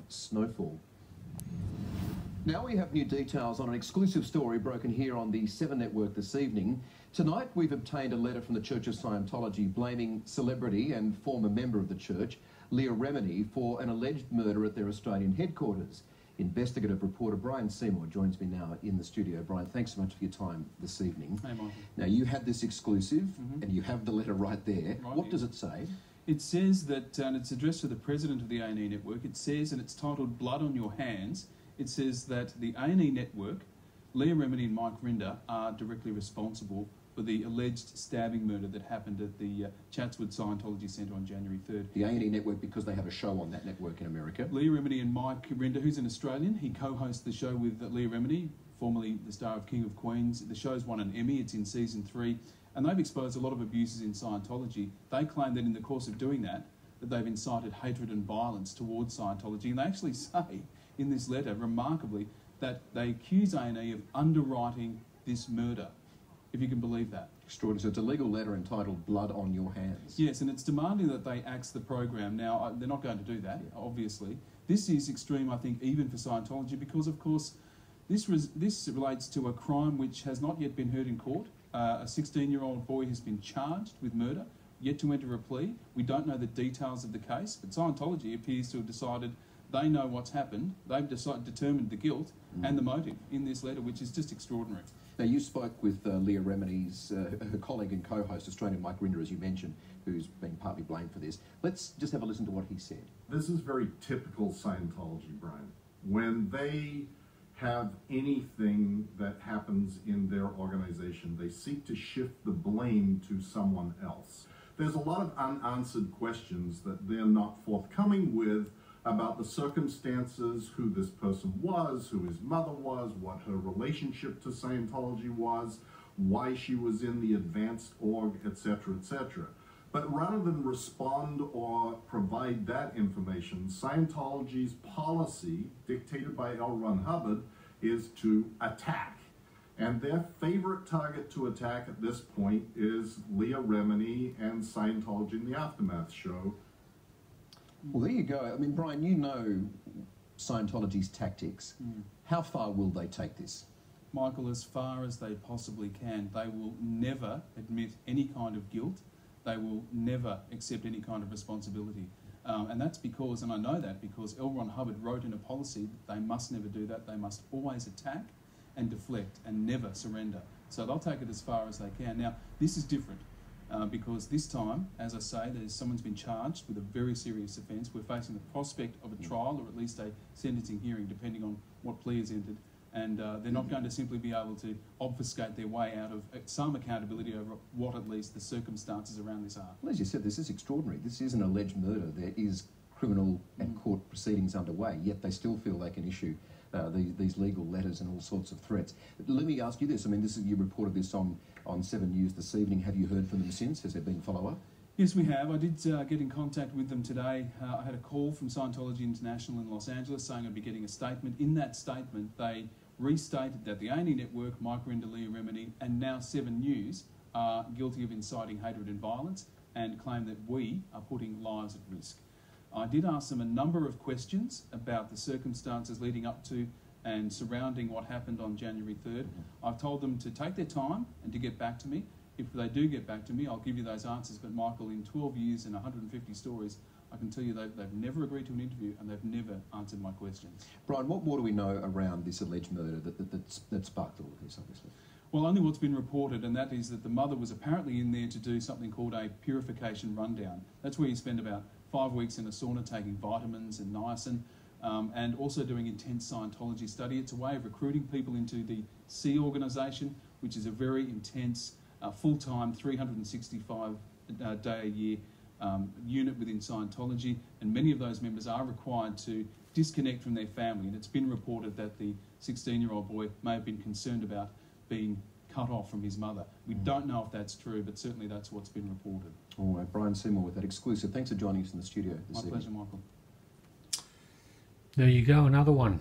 snowfall. Now we have new details on an exclusive story broken here on the 7 Network this evening. Tonight we've obtained a letter from the Church of Scientology blaming celebrity and former member of the church, Leah Remini, for an alleged murder at their Australian headquarters. Investigative reporter Brian Seymour joins me now in the studio. Brian, thanks so much for your time this evening. Hey, Michael. Now, you had this exclusive and you have the letter right there. Right what here. does it say? It says that, and it's addressed to the president of the A&E Network, it says, and it's titled Blood on Your Hands, it says that the A&E Network, Leah Remini and Mike Rinder are directly responsible for the alleged stabbing murder that happened at the Chatswood Scientology Centre on January 3rd. The A&E Network, because they have a show on that network in America. Leah Remini and Mike Rinder, who's an Australian, he co-hosts the show with Leah Remini, formerly the star of King of Queens. The show's won an Emmy, it's in season 3, and they've exposed a lot of abuses in Scientology. They claim that in the course of doing that they've incited hatred and violence towards Scientology, and they actually say in this letter, remarkably, that they accuse A&E of underwriting this murder, if you can believe that. Extraordinary. So it's a legal letter entitled Blood on Your Hands. Yes, and it's demanding that they axe the program. Now, they're not going to do that, obviously. This is extreme, I think, even for Scientology, because, of course, this relates to a crime which has not yet been heard in court. A 16-year-old boy has been charged with murder, yet to enter a plea. We don't know the details of the case, but Scientology appears to have decided they know what's happened. They've determined the guilt and the motive in this letter, which is just extraordinary. Now, you spoke with Leah Remini's, her colleague and co-host, Australian Mike Rinder, as you mentioned, who's been partly blamed for this. Let's just have a listen to what he said. This is very typical Scientology, Brian. When they have anything that happens in their organization, they seek to shift the blame to someone else. There's a lot of unanswered questions that they're not forthcoming with about the circumstances, who this person was, who his mother was, what her relationship to Scientology was, why she was in the advanced org, etc., etc. But rather than respond or provide that information, Scientology's policy, dictated by L. Ron Hubbard, is to attack. And their favorite target to attack at this point is Leah Remini and Scientology in the Aftermath show. Well, there you go. I mean, Brian, you know Scientology's tactics. How far will they take this? Michael, as far as they possibly can. They will never admit any kind of guilt. They will never accept any kind of responsibility. And that's because, and I know that because L. Ron Hubbard wrote in a policy that they must never do that. They must always attack and deflect and never surrender. So they'll take it as far as they can. Now, this is different. Because this time, as I say, someone's been charged with a very serious offence. We're facing the prospect of a trial or at least a sentencing hearing, depending on what plea is entered. And they're not going to simply be able to obfuscate their way out of some accountability over what at least the circumstances around this are. Well, as you said, this is extraordinary. This is an alleged murder. There is criminal and court proceedings underway, yet they still feel they can issue these legal letters and all sorts of threats. Let me ask you this. I mean, you reported this on 7 News this evening. Have you heard from them since? Has there been follow-up? Yes, we have. I did get in contact with them today. I had a call from Scientology International in Los Angeles saying I'd be getting a statement. In that statement, they restated that the A&E Network, Mike Rinder, Leah Remini, and now 7 News are guilty of inciting hatred and violence and claim that we are putting lives at risk. I did ask them a number of questions about the circumstances leading up to and surrounding what happened on January 3rd. I've told them to take their time and to get back to me. If they do get back to me, I'll give you those answers. But Michael, in 12 years and 150 stories, I can tell you they've never agreed to an interview and they've never answered my questions. Brian, what more do we know around this alleged murder that sparked all of this, obviously? Well, only what's been reported, and that is that the mother was apparently in there to do something called a purification rundown. That's where you spend about 5 weeks in a sauna taking vitamins and niacin, and also doing intense Scientology study. It's a way of recruiting people into the C organisation, which is a very intense, full-time, 365-day-a-year unit within Scientology, and many of those members are required to disconnect from their family. And it's been reported that the 16-year-old boy may have been concerned about being cut off from his mother. We don't know if that's true, but certainly that's what's been reported. All right, Brian Seymour with that exclusive. Thanks for joining us in the studio this evening. My pleasure, Michael. There you go, another one.